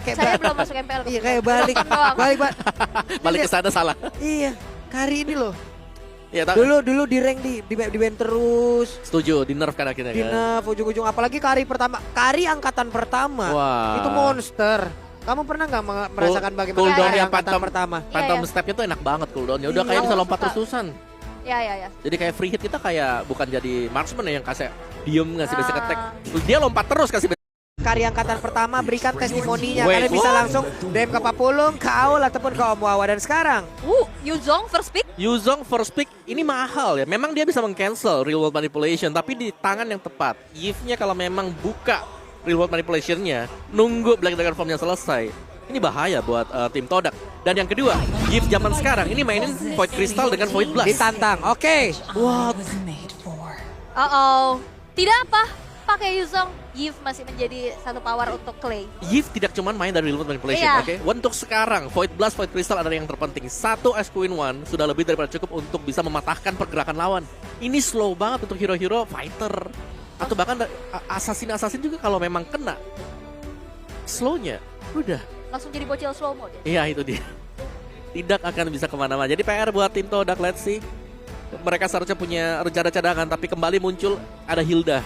Kayak Saya belum masuk MPL. Iya kayak balik Balik ke sana salah. Iya, Kari ini loh. Ya, Dulu di rank di band terus. setuju, di nerf kan akhirnya Di kan. nerf ujung-ujung apalagi Kari pertama. Kari angkatan pertama. Wah. Itu monster. Kamu pernah nggak merasakan bagaimana cooldown Kari yang angkatan pertama? Phantom Iya. stepnya tuh enak banget cooldownnya. Udah Iya. kayak bisa Aku lompat suka. terus-terusan. Ya. Jadi kayak free hit kita kayak bukan jadi marksman ya yang kasih diem ngasih basic Ah. attack. Dia lompat terus kasih Kari angkatan pertama berikan testimoninya. Wait, Kalian bisa what? langsung DM ke Papulung, ke Aul ataupun ke Om Wawa. Dan sekarang Yuzong first pick. Yuzong first pick ini mahal ya. Memang dia bisa meng-cancel real world manipulation tapi di tangan yang tepat. Yves-nya kalau memang buka real world manipulation-nya, nunggu Black Dragon Form-nya selesai. Ini bahaya buat tim Todak. Dan yang kedua, Yves zaman sekarang ini mainin Void Crystal dengan Void Blast. ditantang. Oke. What? Tidak apa. Pakai Yuzong, Yves masih menjadi satu power untuk Clay. Yves tidak cuma main dari real world manipulation, Iya. oke? Untuk sekarang, Void Blast, Void Crystal adalah yang terpenting. Satu SQ in one sudah lebih daripada cukup untuk bisa mematahkan pergerakan lawan. Ini slow banget untuk hero-hero fighter. Atau bahkan assassin juga kalau memang kena. Slownya, udah. Langsung jadi bocil slow mo dia. Iya itu dia. Tidak akan bisa kemana-mana. Jadi PR buat tim Todak, let's see. Mereka seharusnya punya rencana cadangan, tapi kembali muncul ada Hilda.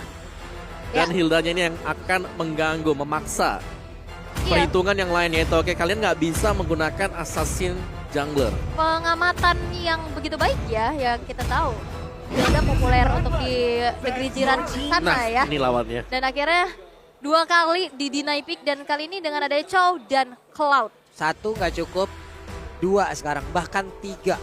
Dan Ya. Hildanya ini yang akan mengganggu, memaksa Iya, perhitungan yang lain, yaitu oke kalian nggak bisa menggunakan assassin jungler. pengamatan yang begitu baik ya, yang kita tahu. Dia udah populer untuk di negeri jiran sana Nah ya. ini lawannya. Dan akhirnya 2 kali di deny pick dan kali ini dengan adanya Chow dan Cloud. Satu nggak cukup, 2 sekarang bahkan 3.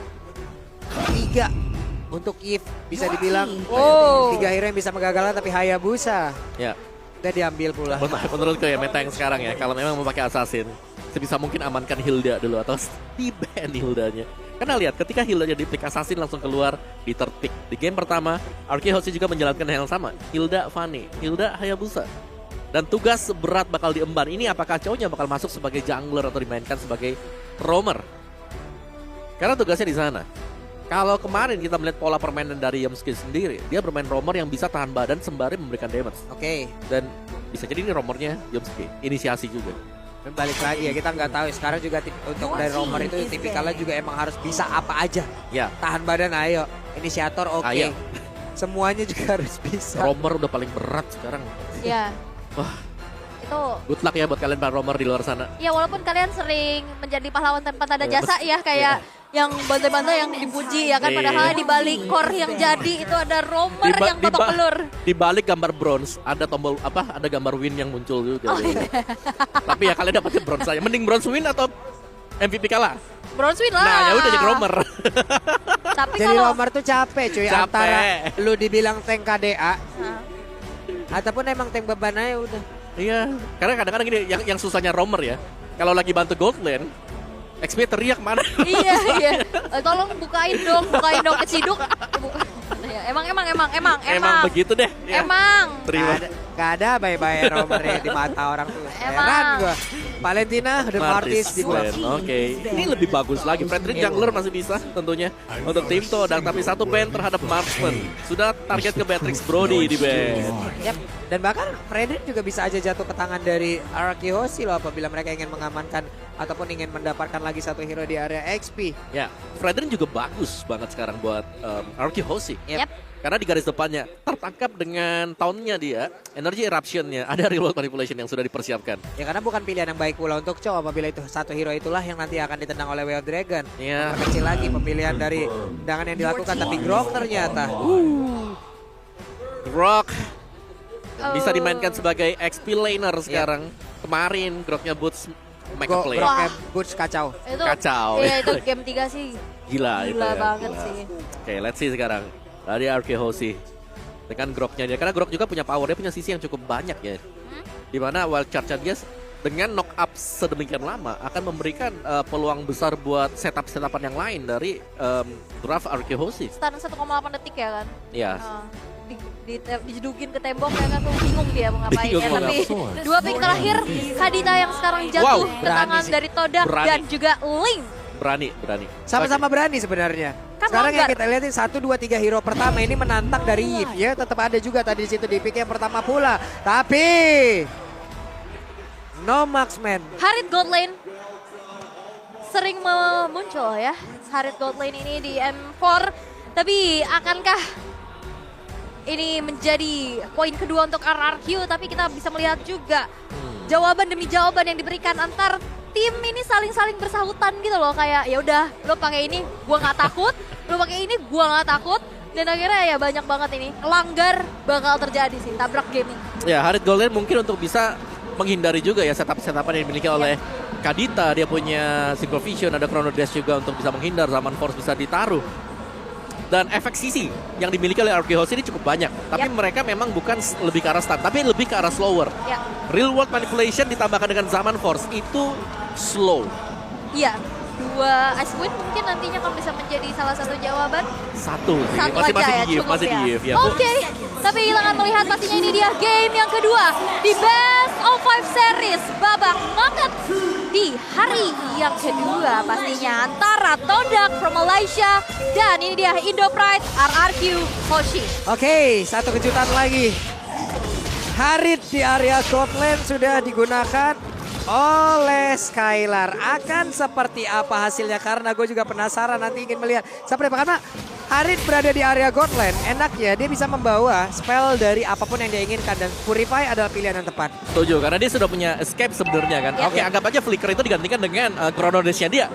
3 untuk Yves bisa dibilang. Oh. 3 hero yang bisa menggagalkan tapi Hayabusa Ya, udah diambil pula. menurutku ya meta yang sekarang ya, kalau memang mau pakai assassin, sebisa mungkin amankan Hilda dulu atau di-ban Hildanya. Karena lihat, ketika Hildanya di-pick, assassin langsung keluar di third pick. Di game pertama, Arkehoshi juga menjalankan hal yang sama. Hilda Fanny, Hilda Hayabusa. Dan tugas berat bakal diemban. Ini apakah cowoknya bakal masuk sebagai jungler atau dimainkan sebagai roamer? Karena tugasnya di sana. Kalau kemarin kita melihat pola permainan dari Yamski sendiri, dia bermain roamer yang bisa tahan badan sembari memberikan damage. Oke, Dan bisa jadi ini roamernya Yamski, inisiasi juga. dan balik lagi ya kita nggak tahu. Sekarang juga untuk dari roamer itu tipikalnya juga emang harus bisa apa aja. Ya, Tahan badan ayo, inisiator oke. Ayo. Semuanya juga harus bisa. roamer udah paling berat sekarang. Ya. Wah. Itu Good luck ya buat kalian para roamer di luar sana. ya, walaupun kalian sering menjadi pahlawan tanpa tanda Iya, jasa ya, kayak yang bantai-bantai yang dipuji ya kan, Iya. padahal di balik core yang jadi itu ada roamer yang babak belur. Di balik gambar bronze ada tombol apa? Ada gambar win yang muncul juga. iya. Tapi ya kalian dapetnya bronze aja. Mending bronze win atau MVP kalah. Bronze win lah. Nah, ya udah jadi roamer. Tapi Jadi kalau roamer tuh capek cuy. Capek. Antara lu dibilang tank KDA Nah, ataupun emang tank beban aja udah. Iya, karena kadang-kadang gini yang susahnya roamer ya. Kalau lagi bantu gold lane, XP teriak mana? iya. Tolong bukain dong keciduk. Buka. Ya, emang begitu deh. Ya. Emang. Terima. Gak ada bye-bye roamer di mata orang tuh. Emang. Heran gua. Valentina The Martis di gua. Oke, ini lebih bagus lagi. Frederick jungler masih bisa tentunya untuk tim Todak, tapi satu ban terhadap marksman. Sudah target ke Beatrix Brody di ban. Yap. Dan bahkan Frederick juga bisa aja jatuh ke tangan dari Arkehoshi loh apabila mereka ingin mengamankan ataupun ingin mendapatkan lagi satu hero di area XP. Ya, Frederick juga bagus banget sekarang buat Arkehoshi. Yap. Karena di garis depannya tertangkap dengan taunnya dia, energy eruptionnya, ada reload manipulation yang sudah dipersiapkan. Ya karena bukan pilihan yang baik pula untuk Chow apabila itu satu hero itulah yang nanti akan ditendang oleh Way of Dragon. Iya. Kecil lagi pemilihan dari tendangan yang dilakukan tapi Grok ternyata. Grok bisa Oh. dimainkan sebagai XP laner sekarang. Kemarin Groknya Boots make a play. Groknya Boots kacau. Itu Kacau. Iya, itu game 3 sih. Gila itu Gila ya. banget Gila. sih. Oke, let's see sekarang. Dari Arkehoshi dengan Groknya dia. Karena Grok juga punya power, dia punya sisi yang cukup banyak ya. Dimana wild charge dia dengan knock up sedemikian lama akan memberikan peluang besar buat setup-setupan yang lain dari draft Arkehoshi. Stun 1,8 detik ya kan. Ya. Dijedukin ke tembok ya kan, tuh bingung dia mau ngapain Bingung ya. mau Tapi ngapain. 2 pick terakhir Hadita yang sekarang jatuh Wow, ke berani tangan sih. dari Todak Berani. dan juga Link. Berani. Sama-sama berani sebenarnya. Kan Sekarang yang longgar. kita lihatin 1, 2, 3 hero pertama ini menantang dari Yves ya. Tetap ada juga tadi di situ di pick yang pertama pula. Tapi No marksman. Harit Gold Lane sering muncul ya. Harit Gold Lane ini di M4. Tapi akankah ini menjadi poin kedua untuk RRQ? Tapi kita bisa melihat juga jawaban demi jawaban yang diberikan antar tim ini saling bersahutan gitu loh. Kayak ya udah, lo pakai ini gua nggak takut, lo pakai ini gua nggak takut. Dan akhirnya ya banyak banget ini langgar bakal terjadi sih, tabrak gaming. Ya, Harit Gold Lane mungkin untuk bisa menghindari juga ya setup-setupan yang dimiliki oleh Kadita. Dia punya Synchro Vision, ada Chrono Dash juga untuk bisa menghindar, Zaman Force bisa ditaruh. Dan efek sisi yang dimiliki oleh RRQ Host ini cukup banyak. Tapi mereka memang bukan lebih ke arah stun, tapi lebih ke arah slower. Real World Manipulation ditambahkan dengan Zaman Force itu slow. Iya, 2 Ice Queen mungkin nantinya kan bisa menjadi salah satu jawaban. Satu sih, Satu masih aja ya, di give, cukup masih ya. di give ya. Oke, tapi hilangan melihat pastinya ini dia game yang kedua di Best of 5 Series babak knockout di hari yang kedua pastinya antara Todak from Malaysia dan ini dia Indo Pride RRQ Hoshi. Oke, satu kejutan lagi. Harit di area Gold Lane sudah digunakan oleh Skylar. Akan seperti apa hasilnya? Karena gue juga penasaran, nanti ingin melihat seperti apa. Karena Harit berada di area God Lane, enaknya dia bisa membawa spell dari apapun yang dia inginkan. Dan Purify adalah pilihan yang tepat. Setuju, karena dia sudah punya escape sebenarnya kan. Oke, anggap aja Flicker itu digantikan dengan Chrono Dash-nya dia.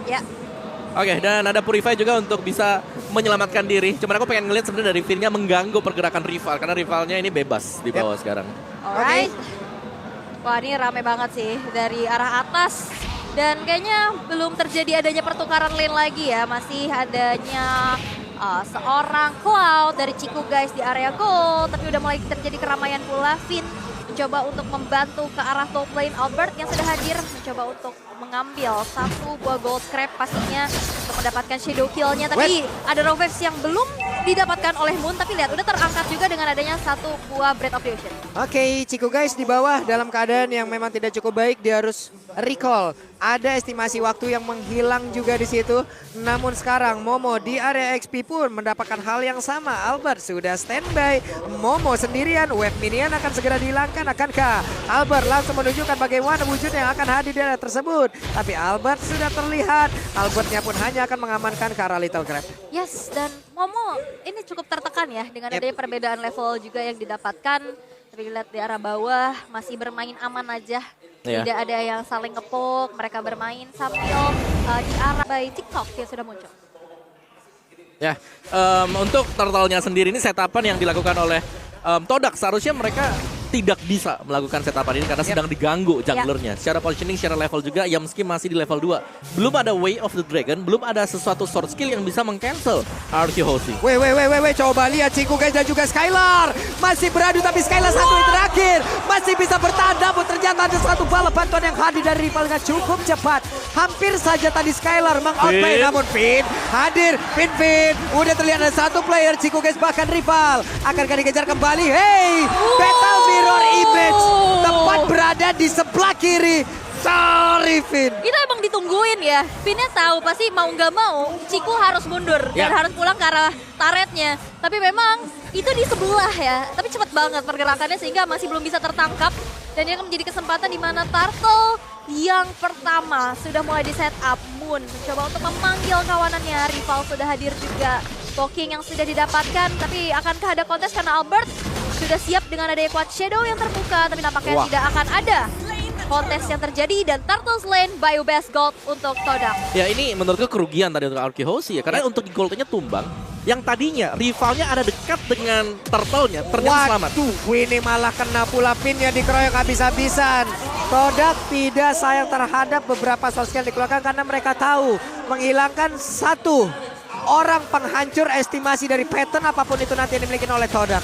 Oke, dan ada Purify juga untuk bisa menyelamatkan diri. Cuman aku pengen ngeliat sebenarnya dari Finn-nya mengganggu pergerakan rival. Karena rivalnya ini bebas di bawah sekarang. Alright. Wah, ini rame banget sih dari arah atas. Dan kayaknya belum terjadi adanya pertukaran lane lagi ya. Masih adanya seorang Cloud dari Ciku guys di area gold. Tapi udah mulai terjadi keramaian pula. Finn mencoba untuk membantu ke arah top lane. Albert yang sudah hadir mencoba untuk mengambil satu buah gold crab pastinya untuk mendapatkan shadow kill-nya. Tapi ada raw waves yang belum didapatkan oleh Moon. Tapi lihat udah terangkat juga dengan adanya satu buah Breath of the Ocean. Oke, Ciku guys di bawah dalam keadaan yang memang tidak cukup baik. Dia harus recall. Ada estimasi waktu yang menghilang juga di situ. Namun sekarang Momo di area XP pun mendapatkan hal yang sama. Albert sudah standby. Momo sendirian. Wave minion akan segera dihilangkan. Akankah Albert langsung menunjukkan bagaimana wujud yang akan hadir di area tersebut? Tapi Albert sudah terlihat. Albertnya pun hanya akan mengamankan ke arah Little Crab. Yes, dan Momo ini cukup tertekan ya dengan adanya perbedaan level juga yang didapatkan. Tapi lihat di arah bawah masih bermain aman aja. Tidak ada yang saling ngepok, mereka bermain sambil di arah by TikTok yang sudah muncul. Ya, untuk turtle-nya sendiri ini setapan yang dilakukan oleh Todak. Seharusnya mereka tidak bisa melakukan setapan ini karena sedang diganggu junglernya. Secara positioning, secara level juga, Yamski masih di level 2. Belum ada Way of the Dragon, belum ada sesuatu sword skill yang bisa meng-cancel RRQ Hoshi. Weh, coba lihat Ciku guys dan juga Skylar. Masih beradu tapi Skylar satu yang terakhir. Masih bisa bertahan, namun ternyata ada satu bala bantuan yang hadir dari rivalnya cukup cepat. Hampir saja tadi Skylar meng-outplay, namun Finn hadir. Finn. Udah terlihat ada satu player Ciku guys bahkan rival. Akankah dikejar kembali? Hey, Battle Mirror Image tepat berada di sebelah kiri. Sorry Finn. Itu emang ditungguin ya. Finnnya tahu pasti mau nggak mau Ciku harus mundur dan harus pulang ke arah turretnya. Tapi memang itu di sebelah ya. Tapi cepat banget pergerakannya sehingga masih belum bisa tertangkap. Dan ini akan menjadi kesempatan di mana Turtle yang pertama sudah mulai di set up. Moon mencoba untuk memanggil kawanannya. Rival sudah hadir juga. Poking yang sudah didapatkan. Tapi akankah ada kontes karena Albert sudah siap dengan adanya quad shadow yang terbuka. Tapi nampaknya tidak akan ada kontes yang terjadi dan Turtles Lane by Best Gold untuk Todak. Ya, ini menurutku kerugian tadi untuk RRQ Hoshi ya. Karena untuk goldnya tumbang, yang tadinya rivalnya ada dekat dengan turtle-nya, ternyata selamat. Ini malah kena pula Finn-nya dikeroyok habis-habisan. Todak tidak sayang terhadap beberapa sosial dikeluarkan karena mereka tahu menghilangkan satu orang penghancur estimasi dari pattern apapun itu nanti yang dimiliki oleh Todak.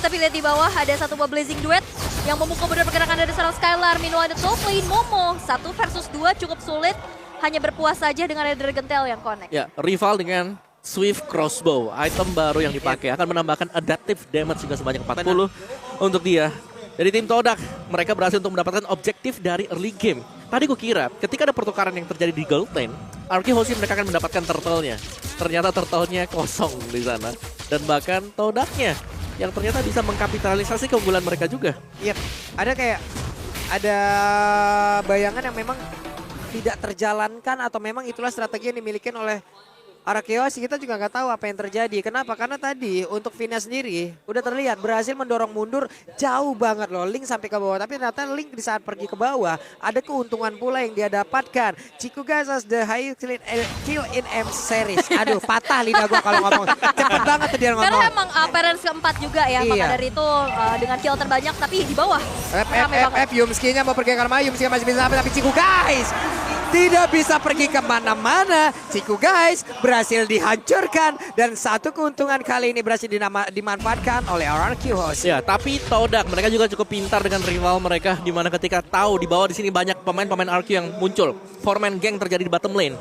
Tapi lihat di bawah ada satu buah Blazing Duet yang memukul benar pergerakan dari seorang Skylar. Meanwhile ada top lane Momo 1 versus 2 cukup sulit. Hanya berpuas saja dengan ada Dragon Tail yang connect. Ya, rival dengan Swift Crossbow, item baru yang dipakai akan menambahkan adaptive damage juga sebanyak 40 untuk dia. Dari tim Todak, mereka berhasil untuk mendapatkan objektif dari early game. Tadi gue kira ketika ada pertukaran yang terjadi di gold lane, RRQ Hoshi mereka akan mendapatkan turtle-nya. Ternyata turtle-nya kosong di sana. Dan bahkan Todaknya yang ternyata bisa mengkapitalisasi keunggulan mereka juga. Iya, ada kayak ada bayangan yang memang tidak terjalankan atau memang itulah strategi yang dimiliki oleh Arceus. Kita juga nggak tahu apa yang terjadi. Kenapa? Karena tadi untuk Vina sendiri udah terlihat berhasil mendorong mundur jauh banget loh. Link sampai ke bawah. Tapi ternyata Link di saat pergi ke bawah ada keuntungan pula yang dia dapatkan. Chiku guys as the highest kill in M series. Aduh patah lidah gua kalau ngomong. Cepet banget tuh dia ngomong. Karena emang parents keempat juga ya. Maka Iya. dari itu dengan kill terbanyak tapi di bawah. Rame banget. Yumski-nya mau pergi ke arah Yumski masih bisa sampai tapi Chiku guys tidak bisa pergi kemana-mana. Chiku guys berhasil dihancurkan dan satu keuntungan kali ini berhasil dimanfaatkan oleh Arceus. Ya, tapi Todak mereka juga cukup pintar dengan rival mereka di mana ketika tahu di bawah di sini banyak pemain-pemain Arceus yang muncul. Four-man gang terjadi di bottom lane.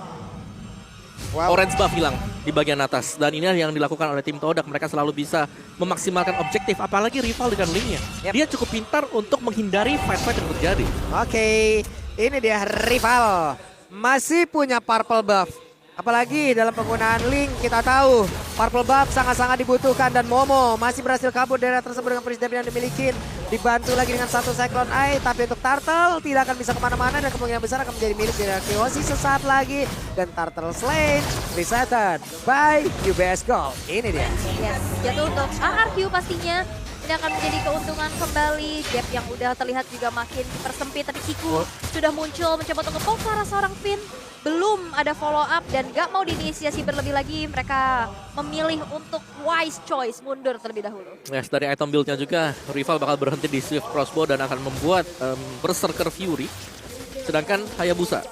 Wow. Orange buff hilang di bagian atas dan ini yang dilakukan oleh tim Todak. Mereka selalu bisa memaksimalkan objektif apalagi rival dengan linknya. Yep. Dia cukup pintar untuk menghindari fight-fight yang terjadi. Oke, ini dia rival. Masih punya purple buff. Apalagi dalam penggunaan Link kita tahu purple buff sangat-sangat dibutuhkan dan Momo masih berhasil kabur dari area tersebut dengan Freeze Damage yang dimiliki. Dibantu lagi dengan satu Cyclone Eye, tapi untuk Turtle tidak akan bisa kemana-mana dan kemungkinan besar akan menjadi milik dari Arceus sesaat lagi. Dan Turtle Slain resetted by UBS Gold. Ini dia. Yes, jatuh untuk ARQ pastinya. Ini akan menjadi keuntungan kembali. Gap yang udah terlihat juga makin dipersempit. Tapi Chiku sudah muncul mencoba untuk nge-poke ke arah seorang Finn. Belum ada follow up dan gak mau diinisiasi berlebih lagi. Mereka memilih untuk wise choice, mundur terlebih dahulu. Yes, dari item build-nya juga rival bakal berhenti di Swift Crossbow dan akan membuat Berserker Fury. Sedangkan Hayabusa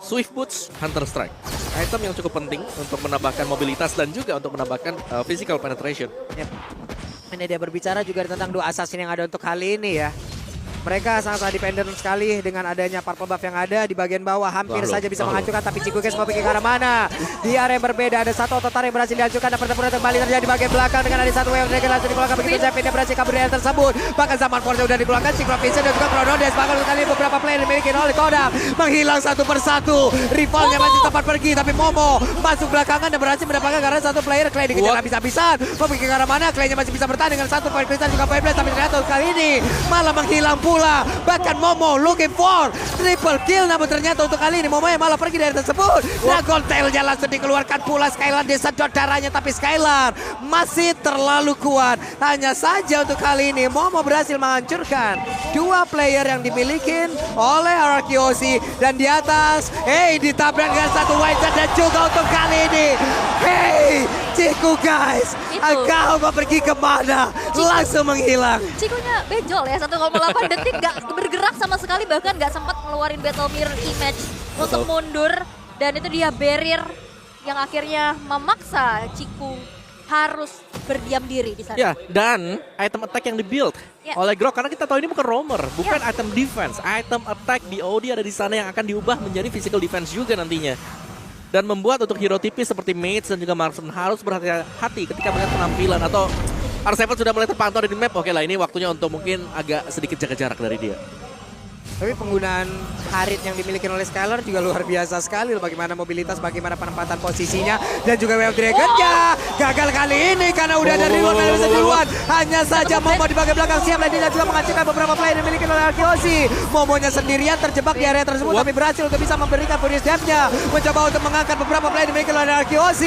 Swift Boots, Hunter Strike. Item yang cukup penting untuk menambahkan mobilitas dan juga untuk menambahkan physical penetration. Yep. Ini dia berbicara juga tentang dua assassin yang ada untuk kali ini ya. Mereka sangat-sangat dependent sekali dengan adanya purple buff yang ada di bagian bawah. Hampir saja bisa menghancurkan, tapi Chiku guys mau pergi ke arah mana? Di area yang berbeda ada satu ototar yang berhasil dihancurkan dan pertempuran kembali terjadi di bagian belakang dengan ada satu wave dragon langsung dikeluarkan begitu saja. Pindah berhasil kabur dari area tersebut. Bahkan zaman Forza sudah dikeluarkan, Cyclone Vision dan juga Chronodes. Bahkan kali beberapa player dimiliki oleh Kodak menghilang satu persatu. Rivalnya masih tempat pergi, tapi Momo masuk belakangan dan berhasil mendapatkan karena satu player Clay dikejar habis-habisan. Mau pergi ke arah mana? Claynya masih bisa bertahan dengan satu poin kristal juga poin blast, tapi ternyata kali ini malah menghilang pula. Bahkan Momo looking for triple kill, namun ternyata untuk kali ini Momo yang malah pergi dari tersebut. Dragon Tail-nya langsung dikeluarkan pula. Skylar disedot darahnya, tapi Skylar masih terlalu kuat. Hanya saja untuk kali ini Momo berhasil menghancurkan dua player yang dimiliki oleh Arceus. Dan di atas, ditabrak dengan satu white shot dan juga untuk kali ini. Chiku guys, engkau mau pergi kemana? Langsung menghilang. Chikunya bejol ya, 1,8 detik gak bergerak sama sekali, bahkan gak sempat ngeluarin Battle Mirror Image untuk mundur. Dan itu dia barrier yang akhirnya memaksa Chiku harus berdiam diri di sana. Ya, dan item attack yang dibuild oleh Grok, karena kita tahu ini bukan roamer, bukan item defense. Item attack di OD ada di sana yang akan diubah menjadi physical defense juga nantinya. Dan membuat untuk hero tipis seperti Mage dan juga Marksman harus berhati-hati ketika melihat penampilan atau R7 sudah mulai terpantau di map. Oke lah, ini waktunya untuk mungkin agak sedikit jaga jarak dari dia. Tapi penggunaan Harit yang dimiliki oleh Skylar juga luar biasa sekali loh. Bagaimana mobilitas, bagaimana penempatan posisinya. Dan juga Wave Dragon-nya gagal kali ini karena udah dari luar dari duluan. Hanya saja Momo di bagian belakang siap dan dia juga menghancurkan beberapa player yang dimiliki oleh Arceus. Momonya sendirian terjebak di area tersebut tapi berhasil untuk bisa memberikan Furious Depth-nya. Mencoba untuk mengangkat beberapa player yang dimiliki oleh Arceus.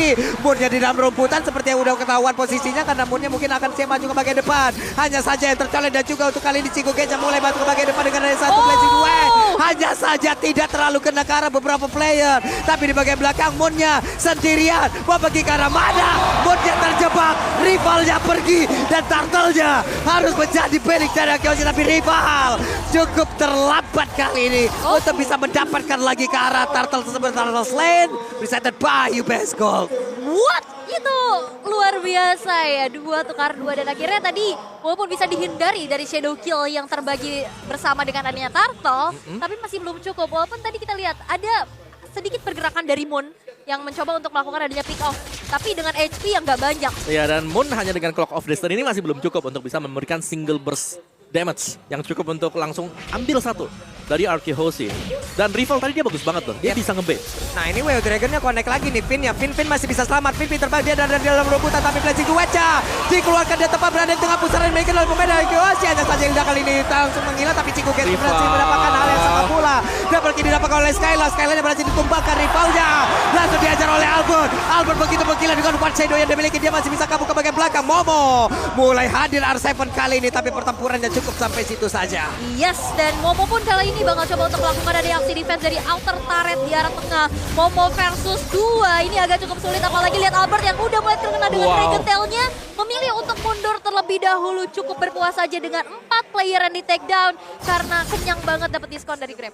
Moonnya di dalam rumputan seperti yang udah ketahuan posisinya karena Moonnya mungkin akan siap maju ke bagian depan. Hanya saja yang tercolek dan juga untuk kali ini Chiku Gage mulai masuk ke bagian depan dengan ada satu blessing duet. Hanya saja tidak terlalu kena ke arah beberapa player. Tapi di bagian belakang Moonnya sendirian. Mau pergi ke arah mana? Moonnya terjebak. Rivalnya pergi. Dan Turtle-nya harus menjadi milik dari Arceus. Tapi rival cukup terlambat kali ini untuk bisa mendapatkan lagi ke arah Turtle tersebut. Turtle Slain. Presented by UBS Gold. What? Itu luar biasa ya, 2 tukar 2 dan akhirnya tadi walaupun bisa dihindari dari shadow kill yang terbagi bersama dengan adanya Turtle, tapi masih belum cukup. Walaupun tadi kita lihat ada sedikit pergerakan dari Moon yang mencoba untuk melakukan adanya pick off, tapi dengan HP yang gak banyak. Ya, dan Moon hanya dengan Clock of Destiny ini masih belum cukup untuk bisa memberikan single burst damage yang cukup untuk langsung ambil satu dari Arkehosi. Dan rival tadi dia bagus banget loh, dia bisa nge-bait. Nah ini Wow Dragon-nya connect lagi nih Finn ya. Finn masih bisa selamat. Finn terbang dia dari dalam rebutan tapi Blazing Guecha dikeluarkan dia tepat berada di tengah pusaran mereka dalam pemain dari Arkehosi. Hanya saja yang kali ini langsung menghilang tapi Ciku Guys berhasil mendapatkan hal yang sama pula. Double kill didapatkan oleh Skylar. Skylar-nya berhasil ditumbangkan rivalnya. Langsung diajar oleh Albert. Albert begitu menggila dengan one shadow yang dimiliki. Dia masih bisa kabur ke bagian belakang. Momo mulai hadir R7 kali ini tapi pertempurannya cukup sampai situ saja. Yes, dan Momo pun kali ini bakal coba untuk melakukan ada aksi defense dari outer turret di arah tengah. Momo versus 2, ini agak cukup sulit apalagi lihat Albert yang udah mulai terkena dengan Dragon Tail-nya. Memilih untuk mundur terlebih dahulu, cukup berpuas saja dengan 4 player yang di take down karena kenyang banget dapat diskon dari Grab.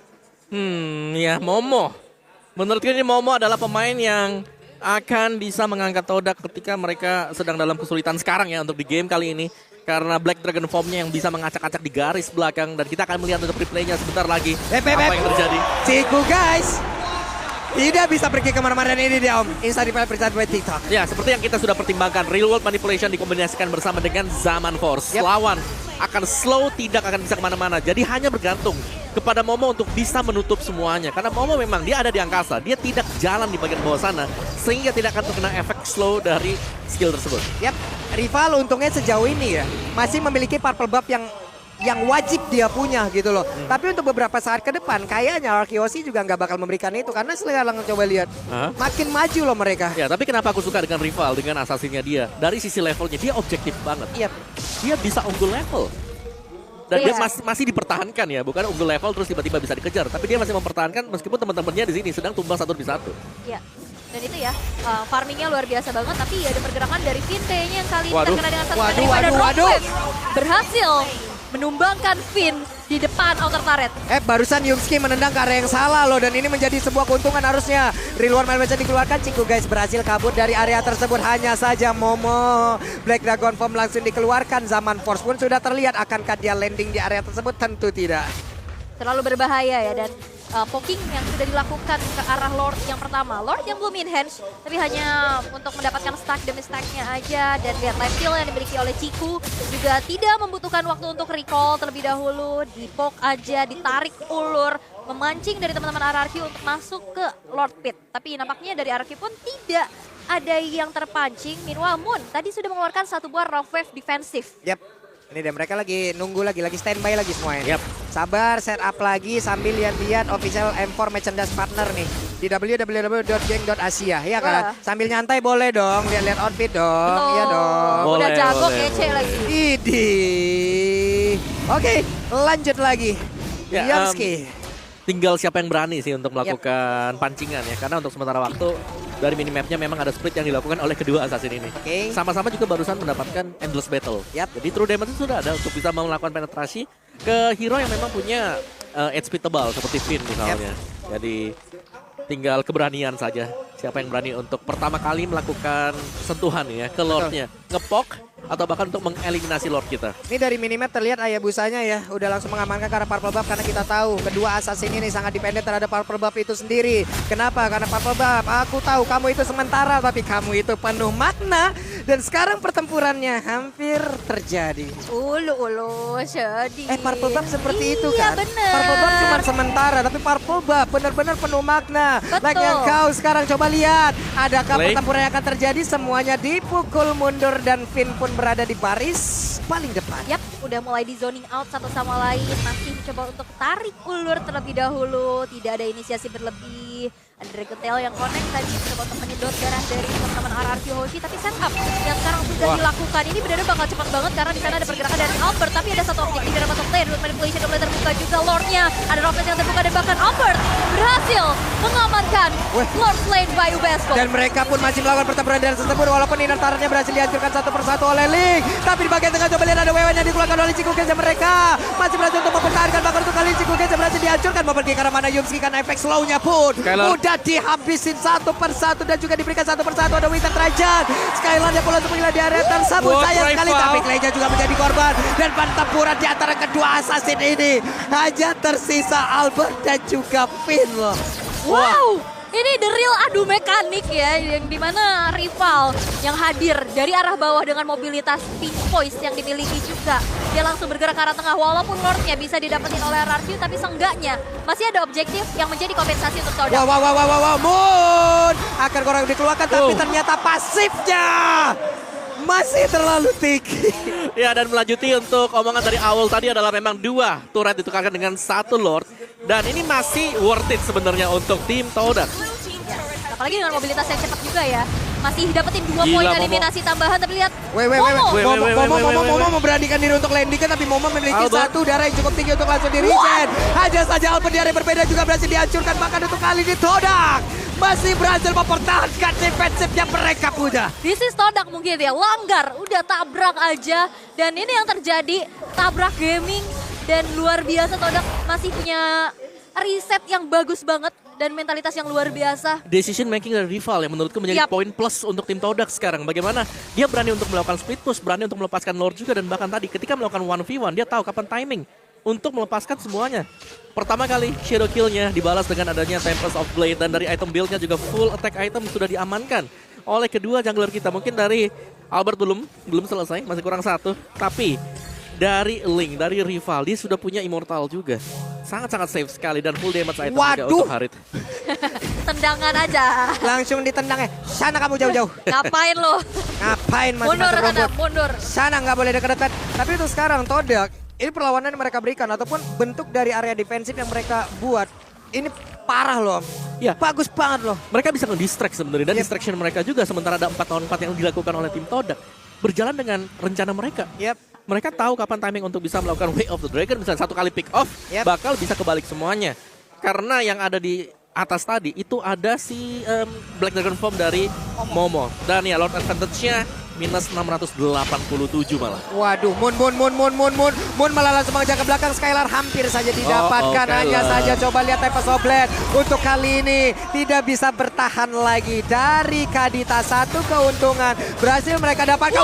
Ya Momo. Menurutku ini Momo adalah pemain yang akan bisa mengangkat todak ketika mereka sedang dalam kesulitan sekarang ya untuk di game kali ini. Karena Black Dragon Form-nya yang bisa mengacak-acak di garis belakang. Dan kita akan melihat untuk replaynya sebentar lagi. Apa yang terjadi. Ciku Guys tidak bisa pergi kemana-mana dan ini dia Om. Insta di percaya by TikTok. Ya seperti yang kita sudah pertimbangkan. Real World Manipulation dikombinasikan bersama dengan Zaman Force. Lawan akan slow, tidak akan bisa kemana-mana. Jadi hanya bergantung kepada Momo untuk bisa menutup semuanya. Karena Momo memang dia ada di angkasa. Dia tidak jalan di bagian bawah sana. Sehingga tidak akan terkena efek slow dari skill tersebut. Rival untungnya sejauh ini ya masih memiliki purple buff yang wajib dia punya gitu loh. Tapi untuk beberapa saat ke depan kayaknya Arkehosi juga nggak bakal memberikan itu karena sekarang coba lihat makin maju loh mereka. Ya tapi kenapa aku suka dengan rival dengan asasinnya dia dari sisi levelnya dia objektif banget. Dia bisa unggul level. Dan dia masih dipertahankan ya, bukan unggul level terus tiba-tiba bisa dikejar, tapi dia masih mempertahankan meskipun teman-temannya di sini sedang tumbang satu demi satu. Iya. Dan itu ya, farmingnya luar biasa banget, tapi ada pergerakan dari Finn kayaknya yang kali ini terkena dengan satu daripada Rockflame. Berhasil menumbangkan Finn di depan outer turret. Barusan Yumski menendang ke area yang salah loh dan ini menjadi sebuah keuntungan harusnya. Real World Manipulation dikeluarkan, Ciku Guys berhasil kabur dari area tersebut. Hanya saja Momo Black Dragon Form langsung dikeluarkan. Zaman Force pun sudah terlihat, akankah dia landing di area tersebut? Tentu tidak. Terlalu berbahaya ya dan poking yang sudah dilakukan ke arah Lord yang pertama. Lord yang belum in hand, tapi hanya untuk mendapatkan stack demi stacknya aja. Dan lihat life steal yang dimiliki oleh Ciku juga tidak membutuhkan waktu untuk recall terlebih dahulu. Dipok aja, ditarik ulur, memancing dari teman-teman RRQ untuk masuk ke Lord Pit. Tapi nampaknya dari RRQ pun tidak ada yang terpancing. Meanwhile Moon tadi sudah mengeluarkan satu buah rough wave defensif. Ini deh mereka lagi nunggu lagi standby lagi semuanya. Sabar, set up lagi sambil lihat-lihat official M4 merchandise partner nih di www.gang.asia ya kan. Sambil nyantai boleh dong, lihat-lihat outfit dong. Iya dong. Udah jago kece lagi. Oke, lanjut lagi. Yamski. Tinggal siapa yang berani sih untuk melakukan pancingan ya. Karena untuk sementara waktu dari minimapnya memang ada split yang dilakukan oleh kedua assassin ini. Sama-sama juga barusan mendapatkan Endless Battle. Jadi true damage itu sudah ada untuk bisa melakukan penetrasi ke hero yang memang punya HP tebal seperti Finn misalnya. Jadi tinggal keberanian saja. Siapa yang berani untuk pertama kali melakukan sentuhan ya ke Lordnya. Ngepok atau bahkan untuk mengeliminasi Lord kita. Ini dari minimap terlihat Ayabusanya ya udah langsung mengamankan karena purple buff karena kita tahu kedua assassin ini sangat dependen terhadap purple buff itu sendiri. Kenapa? Karena purple buff, aku tahu kamu itu sementara tapi kamu itu penuh makna dan sekarang pertempurannya hampir terjadi. Ulu sedih. Purple buff seperti itu kan? Iya bener. Purple buff cuma sementara tapi purple buff benar-benar penuh makna. Like yang kau sekarang coba lihat, adakah pertempuran yang akan terjadi? Semuanya dipukul mundur dan Finn pun berada di baris paling depan. Udah mulai di zoning out satu sama lain. Masih mencoba untuk tarik ulur terlebih dahulu. Tidak ada inisiasi berlebih. Ada Dragon Tail yang connect tadi mencoba untuk menyedot darah dari teman-teman RRQ Hoshi. Tapi setup yang sekarang sudah dilakukan ini benar-benar bakal cepat banget karena di sana ada pergerakan dari Albert. Tapi ada satu objektif dari Battle Play. Root Manipulation mulai terbuka juga Lordnya. Ada Rockflame yang terbuka dan bahkan Albert berhasil mengamankan Lord Slain by Ubesco. Dan mereka pun masih melakukan pertempuran dari tersebut walaupun inner turretnya berhasil dihancurkan satu persatu oleh Link. Tapi di bagian tengah coba lihat ada wewen yang dikeluarkan oleh Ciku Guys dan mereka masih berhasil untuk mempertahankan bahkan untuk kali ini Ciku Guys berhasil dihancurkan. Mau pergi ke arah mana Yumski karena efek slow-nya pun udah dihabisin satu persatu dan juga diberikan satu persatu. Ada Witan Trajan, Skylar yang pula untuk menghilangkan di area tersebut. Sayang sekali tapi Clay-nya juga menjadi korban dan pertempuran di antara kedua assassin ini hanya tersisa Albert dan juga Finn loh. Wow, Ini the real adu mekanik ya, yang dimana rival yang hadir dari arah bawah dengan mobilitas Pink Voice yang dimiliki juga. Dia langsung bergerak ke arah tengah, walaupun Lordnya bisa didapetin oleh RRQ, tapi seenggaknya masih ada objektif yang menjadi kompensasi untuk Todak. Wow, Moon! Akan korang dikeluarkan, tapi ternyata pasifnya masih terlalu tinggi. Ya, dan melanjuti untuk omongan dari awal tadi adalah memang 2 turret ditukarkan dengan 1 Lord. Dan ini masih worth it sebenarnya untuk tim Todak. Apalagi dengan mobilitas yang cepat juga ya. Masih dapetin 2 Gila, poin Momo. eliminasi tambahan, tapi lihat Momo memberanikan diri untuk landing kan, tapi Momo memiliki Albert. 1 darah yang cukup tinggi untuk langsung di reset. Hanya saja Albert di area berbeda juga berhasil dihancurkan, bahkan untuk kali ini Todak masih berhasil mempertahankan defensif yang mereka punya. this is Todak mungkin ya, langgar, udah tabrak aja. Dan ini yang terjadi, tabrak gaming. Dan luar biasa Todak masih punya riset yang bagus banget dan mentalitas yang luar biasa. Decision making dari rival yang menurutku menjadi Yap. poin plus untuk tim Todak sekarang. Bagaimana dia berani untuk melakukan split push, berani untuk melepaskan Lord juga, dan bahkan tadi ketika melakukan 1v1 dia tahu kapan timing untuk melepaskan semuanya. Pertama kali Shadow Kill-nya dibalas dengan adanya Tempest of Blade, dan dari item build-nya juga full attack item sudah diamankan oleh kedua jungler kita. Mungkin dari Albert belum selesai, masih kurang 1. Tapi dari Link, dari rival, dia sudah punya Immortal juga. Sangat-sangat safe sekali dan full damage item juga Waduh. untuk Harit. Tendangan aja. Langsung ditendang sana kamu jauh-jauh. Ngapain lo? Ngapain Mundur masuk sana, rumput? mundur. Sana nggak boleh dekat-dekat. Tapi untuk sekarang Todak, ini perlawanan yang mereka berikan ataupun bentuk dari area defensif yang mereka buat, ini parah loh. Ya. Bagus banget loh. Mereka bisa nge-distract sebenarnya, dan Yep. distraction mereka juga sementara ada 4 lawan 4 yang dilakukan oleh tim Todak berjalan dengan rencana mereka. Yep. Mereka tahu kapan timing untuk bisa melakukan Way of the Dragon, misalnya 1 kali pick off, Yep. bakal bisa kebalik semuanya. Karena yang ada di atas tadi itu ada si Black Dragon Form dari Momo. Dan ya Lord Advantage-nya minus 687 malah. Waduh, Moon malah langsung mengejar ke belakang. Skylar hampir saja didapatkan. Skylar. Hanya saja coba lihat Tempest of Blade. Untuk kali ini tidak bisa bertahan lagi. Dari Kadita 1 keuntungan berhasil mereka dapatkan.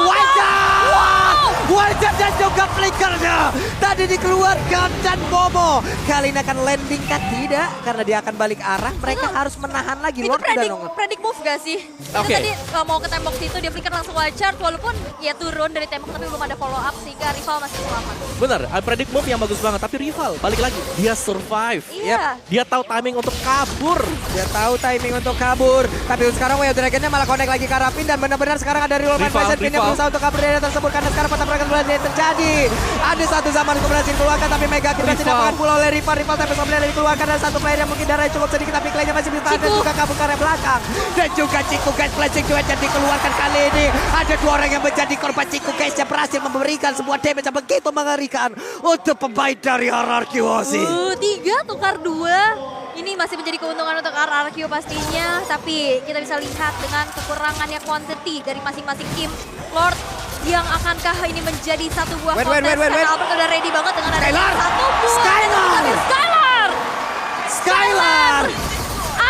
Wajah dan juga flickernya tadi dikeluarkan, dan Momo kali ini akan landing kan? Tidak, karena dia akan balik arah. Mereka harus menahan lagi. Itu Lord udah nongol. predik move gak sih? Oke. Tadi mau ke tembok situ, dia flicker langsung wide charge, walaupun ya turun dari tembok tapi belum ada follow up sehingga rival masih selamat. Benar, predict move yang bagus banget, tapi rival balik lagi, dia survive. Iya. Dia tahu timing untuk kabur. Dia tahu timing untuk kabur. Tapi sekarang Way of Dragon-nya malah connect lagi ke arah Pin, dan benar-benar sekarang ada reroll Rival, Pinnya rival. berusaha untuk kabur dari area tersebut, karena sekarang pertempuran berhasil terjadi. Ada satu zaman untuk berhasil keluarkan, tapi Mega Kid berhasil Rival. dapatkan pula oleh rival. Tempest of Blade dikeluarkan, dan satu player yang mungkin darahnya cukup sedikit, tapi Clay-nya masih bisa tahan dan Ciku. juga kabur ke arah belakang. Dan juga Ciku guys, flashing duet yang dikeluarkan kali ini. Ada 2 orang yang menjadi korban. Ciku guys yang berhasil memberikan sebuah damage yang begitu mengerikan untuk pemain dari RRQ Aussie. 3 tukar 2. Ini masih menjadi keuntungan untuk RRQ pastinya, tapi kita bisa lihat dengan kekurangannya quantity dari masing-masing tim. Lord yang akankah ini menjadi satu buah Wait. kontes, karena Albert udah ready banget dengan ada Skylar! satu buah. Skylar! Tapi Skylar!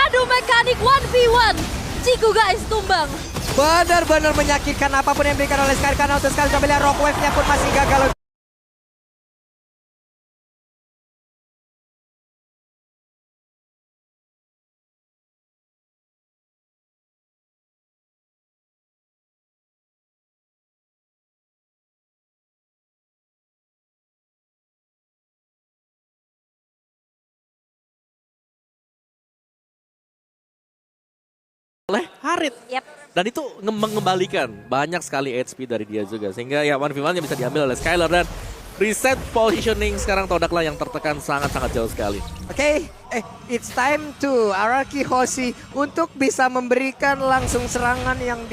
Aduh, mekanik 1v1. Ciku guys, tumbang. Benar-benar menyakitkan apapun yang diberikan oleh Sky, karena untuk sekali coba lihat Rock Wave-nya pun masih gagal. Oleh Harit. Yap. Dan itu mengembalikan banyak sekali HP dari dia juga. Sehingga ya 1v1 yang bisa diambil oleh Skylar, dan reset positioning sekarang Todak lah yang tertekan sangat-sangat jauh sekali. Oke, it's time to RRQ Aussie untuk bisa memberikan langsung serangan yang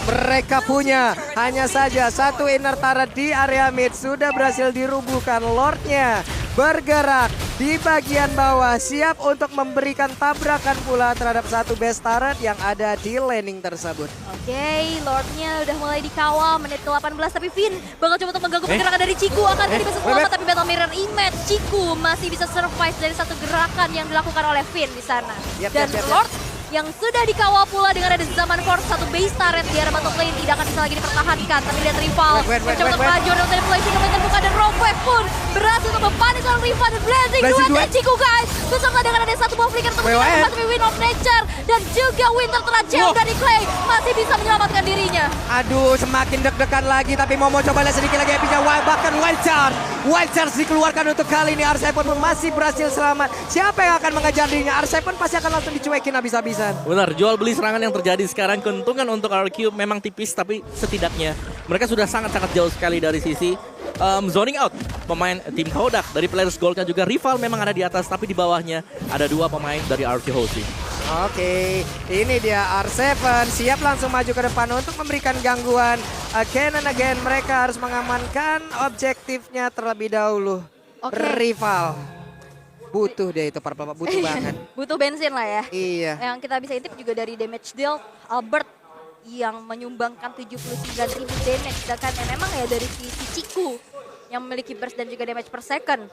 mereka punya. Hanya saja satu inner turret di area mid sudah berhasil dirubuhkan. Lordnya bergerak di bagian bawah, siap untuk memberikan tabrakan pula terhadap satu base turret yang ada di landing tersebut. Oke, Lordnya udah mulai dikawal menit ke-18, tapi Finn bakal coba untuk mengganggu pergerakan dari Ciku. Akan tadi bisa selamat, tapi Battle Mirror Image Ciku masih bisa survive dari satu gerakan yang dilakukan oleh Finn di sana. Dan Lord yang sudah dikawal pula dengan ada Zaman Force, satu base turret di arah bottom lane tidak akan bisa lagi dipertahankan. Tapi lihat rival mencoba untuk melaju dan dari flashing ke terbuka, dan Rogue Wave pun berhasil untuk mempanis orang rival, dan blazing Blazing duet duet. dari Ciku guys. Bersama dengan ada satu semua flicker WON. teman-teman, tapi Wind of Nature dan juga Winter telah jauh dari Clay masih bisa menyelamatkan dirinya. Aduh, semakin deg-degan lagi, tapi Momo coba lihat sedikit lagi epinya, bahkan Wild Charge. Wild Charge dikeluarkan untuk kali ini, R7 pun masih berhasil selamat. Siapa yang akan mengejar dirinya? R7 pasti akan langsung dicuekin habis-habisan. Benar, jual beli serangan yang terjadi sekarang, keuntungan untuk RQ memang tipis, tapi setidaknya mereka sudah sangat-sangat jauh sekali dari sisi zoning out pemain tim Todak. Dari Players Gold-nya juga rival memang ada di atas, tapi di bawahnya ada dua pemain dari RQ Hoshi. Oke, ini dia R7 siap langsung maju ke depan untuk memberikan gangguan. Again and again, mereka harus mengamankan objektifnya terlebih dahulu. Oke. Rival. Butuh dia itu, Purple, butuh banget. Butuh bensin lah ya. Iya. Yang kita bisa intip juga dari damage deal Albert yang menyumbangkan 79.000 damage. Sedangkan yang memang ya dari si Ciku yang memiliki burst dan juga damage per second.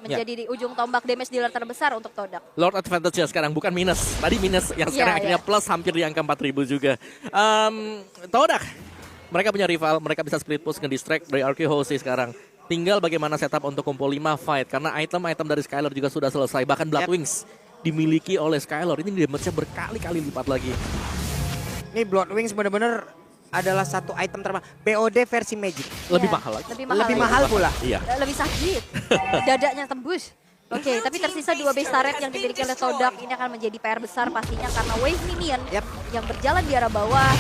Menjadi di ujung tombak damage dealer terbesar untuk Todak. Lord Advantage ya sekarang, bukan minus. Tadi minus, yang sekarang akhirnya plus hampir di angka 4.000 juga. Todak, mereka punya rival, mereka bisa split push nge-distract dari RQ Hoshi sekarang. Tinggal bagaimana setup untuk kumpul 5 fight. Karena item-item dari Skylar juga sudah selesai. Bahkan Blood Wings dimiliki oleh Skylar. Ini damage-nya berkali-kali lipat lagi. Ini Blood Wings benar-benar adalah satu item termahal. BOD versi Magic. Lebih Iya, mahal lagi. Lebih mahal pula. Iya. Lebih sakit. Dadanya tembus. Oke, tapi tersisa 2 base turret yang dimiliki oleh Todak. Ini akan menjadi PR besar pastinya karena wave minion yang berjalan di arah bawah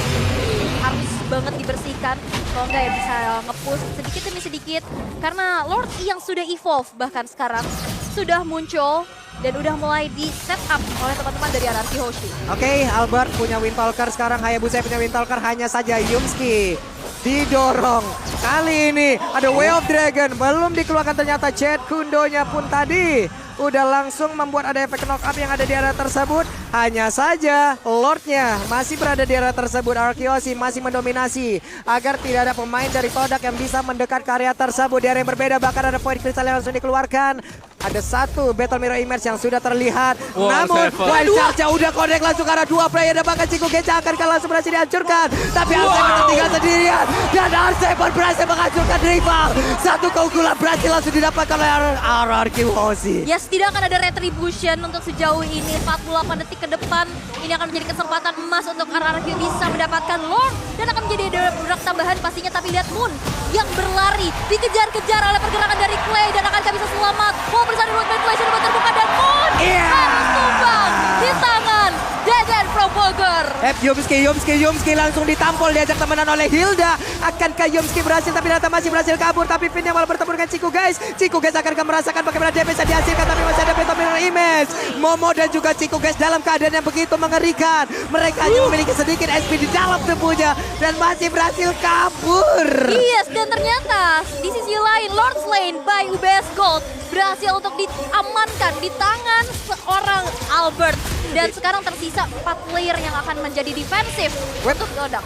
harus banget dibersihkan. Kalau enggak ya bisa nge-push sedikit demi sedikit. Karena Lord yang sudah evolve bahkan sekarang sudah muncul dan udah mulai di set up oleh teman-teman dari RRQ Hoshi. Oke, Albert punya Windtalker sekarang, Hayabusa punya Windtalker, hanya saja Yumski didorong. Kali ini ada Way of Dragon, belum dikeluarkan ternyata Jet Kundonya pun tadi udah langsung membuat ada efek knock up yang ada di area tersebut. Hanya saja Lordnya masih berada di area tersebut. Arkeosi masih mendominasi agar tidak ada pemain dari Todak yang bisa mendekat ke area tersebut. Di area yang berbeda bahkan ada Void Crystal yang langsung dikeluarkan. Ada satu Battle Mirror Image yang sudah terlihat. Namun Wild Charge udah connect langsung ke arah 2 player. Dan bahkan Ciku Geca akan langsung berhasil dihancurkan. Tapi R7 tertinggal sendirian. Dan R7 berhasil menghancurkan rival. Satu keunggulan berhasil langsung didapatkan oleh RRQ Hoshi. Yes, tidak akan ada retribution untuk sejauh ini. 48 detik ke depan. Ini akan menjadi kesempatan emas untuk RRQ bisa mendapatkan Lord. Dan akan menjadi produk tambahan pastinya. Tapi lihat Moon yang berlari. Dikejar-kejar oleh pergerakan dari Clay. Dan akankah bisa selamat? Mau bersama dengan ventilation terbuka dan Moon harus tumbang di tangan Deden Pro Bogor. Yumski langsung ditampol, diajak temenan oleh Hilda. Akankah Yumski berhasil, tapi ternyata masih berhasil kabur. Tapi Finn yang malah bertemu dengan Ciku guys. Ciku guys akan merasakan bagaimana dia bisa dihasilkan, tapi masih ada Battle Mirror Image. Momo dan juga Ciku guys dalam keadaan yang begitu mengerikan. Mereka hanya memiliki sedikit SP di dalam tubuhnya dan masih berhasil kabur. Yes, dan ternyata di sisi lain Lord Slain by UBS Gold berhasil untuk diamankan di tangan seorang Albert. Dan sekarang tersisa 4 player yang akan menjadi defensif untuk Todak.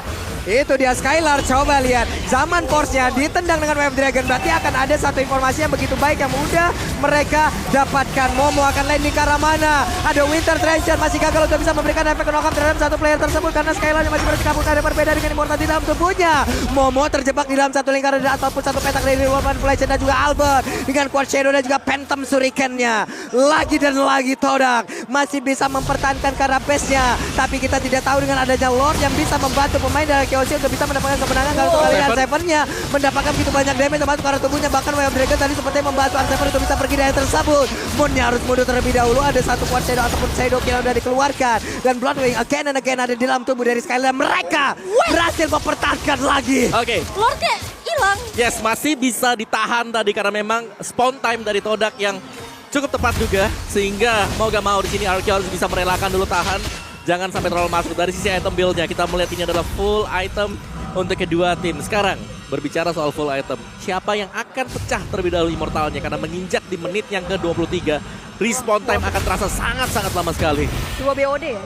Itu dia Skylar, coba lihat zaman force-nya ditendang dengan Wave Dragon. Berarti akan ada satu informasi yang begitu baik yang mudah mereka dapatkan. Momo akan landing ke arah mana? Ada Winter Treasure masih gagal untuk bisa memberikan efek knock-up terhadap satu player tersebut karena Skylar masih berhasil kabur. Ada berbeda dengan Immortal di dalam tubuhnya. Momo terjebak di dalam satu lingkaran ataupun satu petak dari Wolfman Legend dan juga Albert dengan Quad Shadow dan juga Phantom Shuriken-nya. Lagi dan lagi Todak masih bisa mempertahankan ke arah base-nya. Tapi kita tidak tahu dengan adanya Lord yang bisa membantu pemain dari Chaos untuk bisa mendapatkan kemenangan. Kalau kali ini Seven-nya mendapatkan begitu banyak damage masuk ke arah tubuhnya. Bahkan Way of Dragon tadi seperti membantu Seven untuk bisa pergi dari tersebut. Moon-nya harus mundur terlebih dahulu. Ada satu Quad Shadow ataupun Shadow Kill yang sudah dikeluarkan. Dan Bloodwing again and again ada di dalam tubuh dari Skylar. Mereka berhasil mempertahankan lagi. Oke. Lordnya hilang. Yes, masih bisa ditahan tadi karena memang spawn time dari Todak yang cukup tepat juga. Sehingga mau gak mau di sini RQ harus bisa merelakan dulu tahan. Jangan sampai terlalu masuk. Dari sisi item build-nya kita melihat ini adalah full item untuk kedua tim. Sekarang berbicara soal full item, siapa yang akan pecah terlebih dahulu Immortalnya? Karena menginjak di menit yang ke-23, respawn time akan terasa sangat-sangat lama sekali. 2 BOD ya?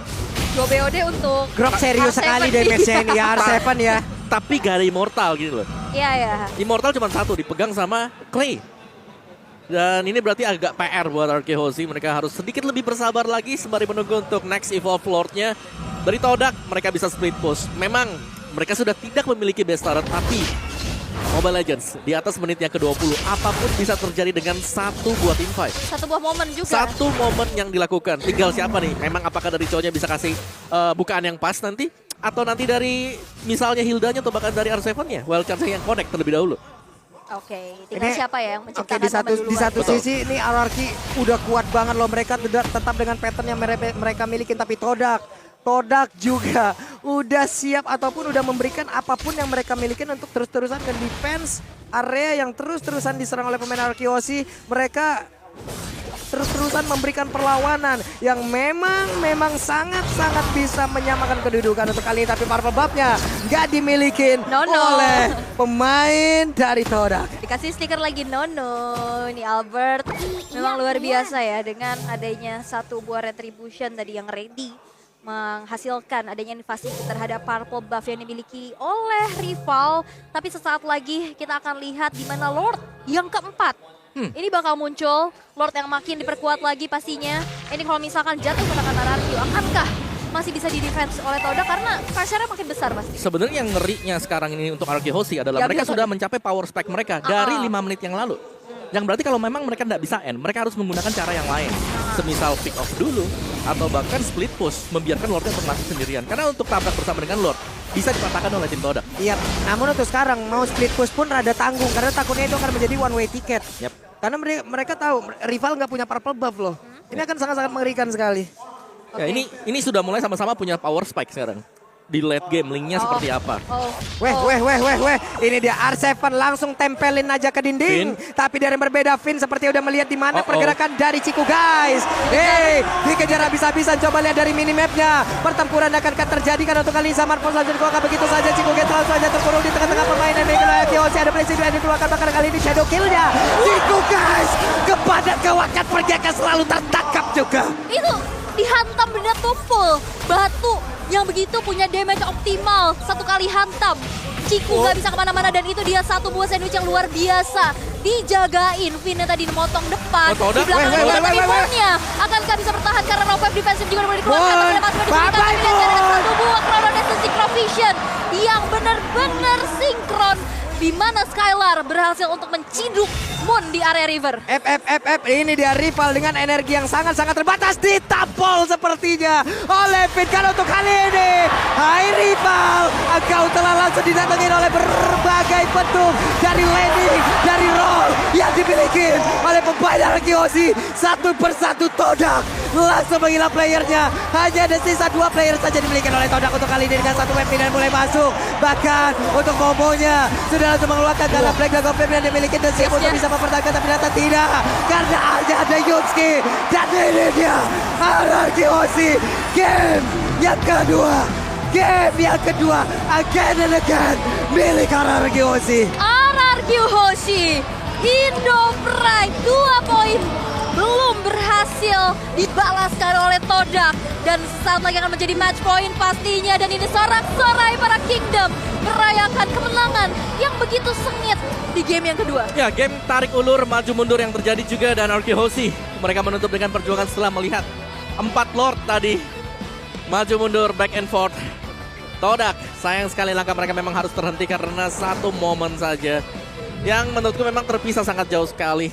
2 BOD untuk Grok serius R7. sekali damage-nya ini ya R7 ya. Tapi gak ada Immortal gitu loh. Iya, iya. Immortal cuma satu, dipegang sama Clay. Dan ini berarti agak PR buat RQ Hoshi. Mereka harus sedikit lebih bersabar lagi sembari menunggu untuk next evolve Lord-nya. Dari Todak mereka bisa split push. Memang mereka sudah tidak memiliki base turret, tapi Mobile Legends di atas menit yang ke-20, apapun bisa terjadi dengan satu buah team fight. Satu buah momen juga. Satu momen yang dilakukan. Tinggal siapa nih? Memang apakah dari cowoknya bisa kasih bukaan yang pas nanti? Atau nanti dari misalnya Hildanya atau bahkan dari R7-nya? Wildcard yang connect terlebih dahulu. Oke, tinggal siapa ya yang menciptakan Oke, di satu Betul. sisi ini Ararki udah kuat banget loh, mereka tetap dengan pattern yang mereka milikin, tapi Todak juga udah siap ataupun udah memberikan apapun yang mereka milikin untuk terus-terusan ke defense area yang terus-terusan diserang oleh pemain Arkeosi. Mereka terus-terusan memberikan perlawanan yang memang sangat-sanat bisa menyamakan kedudukan untuk kali ini. Tapi Purple Buff-nya nggak dimilikin oleh pemain dari Todak. Dikasih stiker lagi Nono. Ini Albert memang luar biasa ya dengan adanya satu buah retribution tadi yang ready menghasilkan adanya invasi terhadap Purple Buff yang dimiliki oleh rival. Tapi sesaat lagi kita akan lihat di mana Lord yang keempat. Ini bakal muncul, Lord yang makin diperkuat lagi pastinya. Ini kalau misalkan jatuh ke tangan Ararki, akankah masih bisa di-defense oleh Todak karena pressure-nya makin besar pasti. Sebenarnya yang ngerinya sekarang ini untuk Arkeosi adalah Ya, mereka betul. sudah mencapai power spike mereka dari 5 menit yang lalu. Yang berarti kalau memang mereka tidak bisa end, mereka harus menggunakan cara yang lain. Semisal pick off dulu, atau bahkan split push, membiarkan Lordnya bermain sendirian. Karena untuk tabrak bersama dengan Lord, bisa dipatahkan oleh tim Todak. Iya, namun untuk sekarang mau split push pun rada tanggung karena takutnya itu akan menjadi one way ticket. Yap. Karena mereka tahu rival nggak punya Purple Buff loh. Ini akan sangat-sangat mengerikan sekali. Ya, ini sudah mulai sama-sama punya power spike sekarang. Di late game, linknya seperti apa. Weh. Ini dia R7 langsung tempelin aja ke dinding. Tapi dari yang berbeda, Finn seperti udah melihat di mana pergerakan dari Ciku guys. Hey, dikejar habis-habisan. Coba lihat dari minimapnya. Pertempuran akan terjadi kan untuk kali ini. Samarpon selanjutnya dikeluarkan begitu saja. Ciku guys langsung saja terkurung di tengah-tengah permainan. Arkeosi ada presiden yang dikeluarkan bahkan kali ini shadow kill-nya. Ciku guys, kepada kewakat pergi akan selalu tertangkap juga. Itu dihantam benda tumpul, batu yang begitu punya damage optimal. Satu kali hantam, Ciku nggak bisa kemana-mana dan itu dia satu buah sandwich yang luar biasa. Dijagain, Vinnya tadi memotong depan. Di belakang dia tapi Moonnya akankah bisa bertahan karena no wave defensive juga boleh dikeluarkan. Tapi masih diberikan tapi dia ada satu buah Chrono Synchrovision yang benar-benar sinkron. Di mana Skylar berhasil untuk menciduk Moon di area river. Ini dia rival dengan energi yang sangat-sangat terbatas, ditampol sepertinya oleh Finn untuk kali ini. Hai rival, engkau telah langsung didatengin oleh berbagai bentuk dari landing, dari roll yang dimiliki oleh pemain Arkeosi. Satu persatu Todak langsung menghilang playernya. Hanya ada sisa 2 player saja dimiliki oleh Todak untuk kali ini dengan satu weapon dan mulai masuk. Bahkan untuk Momonya sudah langsung mengeluarkan dalam Black Dragon Flame yang dimiliki dan siap untuk bisa mempertahankan, tapi ternyata tidak karena hanya ada Yutsuki dan ini dia Arkeosi. Game yang kedua again and again milik Arkeosi. Arkeosi Indo Pride 2 poin belum berhasil dibalaskan oleh Todak dan saat lagi akan menjadi match point pastinya. Dan ini sorak-sorai para Kingdom merayakan kemenangan yang begitu sengit di game yang kedua. Ya, game tarik ulur maju mundur yang terjadi juga dan Arkeosi mereka menutup dengan perjuangan setelah melihat 4 Lord tadi maju mundur back and forth. Todak sayang sekali langkah mereka memang harus terhenti karena satu momen saja yang menurutku memang terpisah sangat jauh sekali.